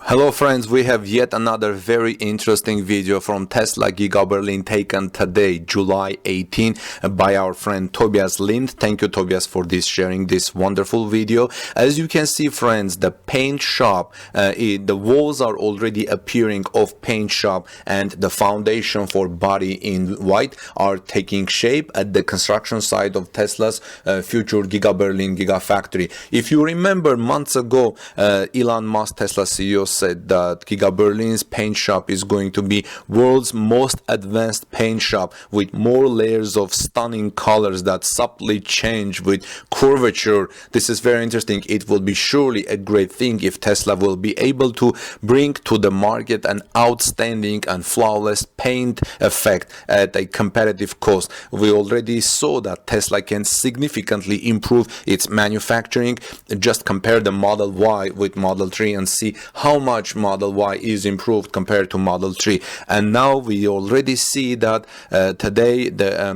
Hello friends, we have yet another very interesting video from Tesla Giga Berlin taken today, July 18, by our friend Tobias Lind. Thank you, Tobias, for sharing this wonderful video. As you can see, friends, the paint shop, the walls are already appearing of paint shop, and the foundation for body in white are taking shape at the construction site of Tesla's future Giga Berlin Gigafactory. If you remember, months ago, Elon Musk, Tesla CEO, said that Giga Berlin's paint shop is going to be world's most advanced paint shop with more layers of stunning colors that subtly change with curvature. This is very interesting. It will be surely a great thing if Tesla will be able to bring to the market an outstanding and flawless paint effect at a competitive cost. We already saw that Tesla can significantly improve its manufacturing. Just compare the Model Y with Model 3 and see how much Model Y is improved compared to Model 3. And now we already see that today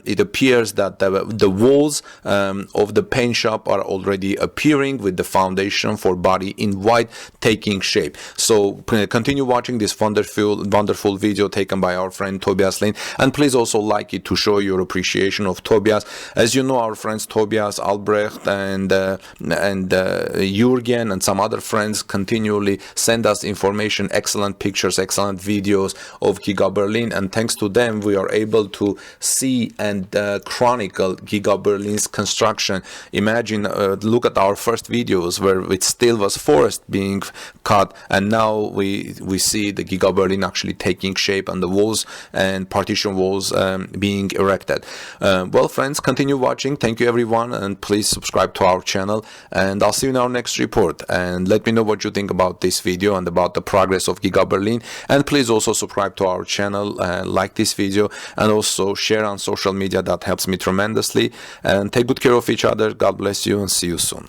it appears that the walls of the paint shop are already appearing with the foundation for body in white taking shape. So continue watching this wonderful video taken by our friend Tobias Lind, and please also like it to show your appreciation of Tobias. As you know, our friends Tobias, Albrecht, and Jürgen and some other friends continually send us information, excellent pictures, excellent videos of Giga Berlin, and thanks to them we are able to see and chronicle Giga Berlin's construction. Imagine, look at our first videos where it still was forest being cut, and now we see the Giga Berlin actually taking shape and the walls and partition walls being erected. Well, friends, continue watching. Thank you everyone, and please subscribe to our channel, and I'll see you in our next report. And let me know what you think about this video and about the progress of Giga Berlin, and please also subscribe to our channel, like this video, and also share on social media. That helps me tremendously. And take good care of each other. God bless you, and see you soon.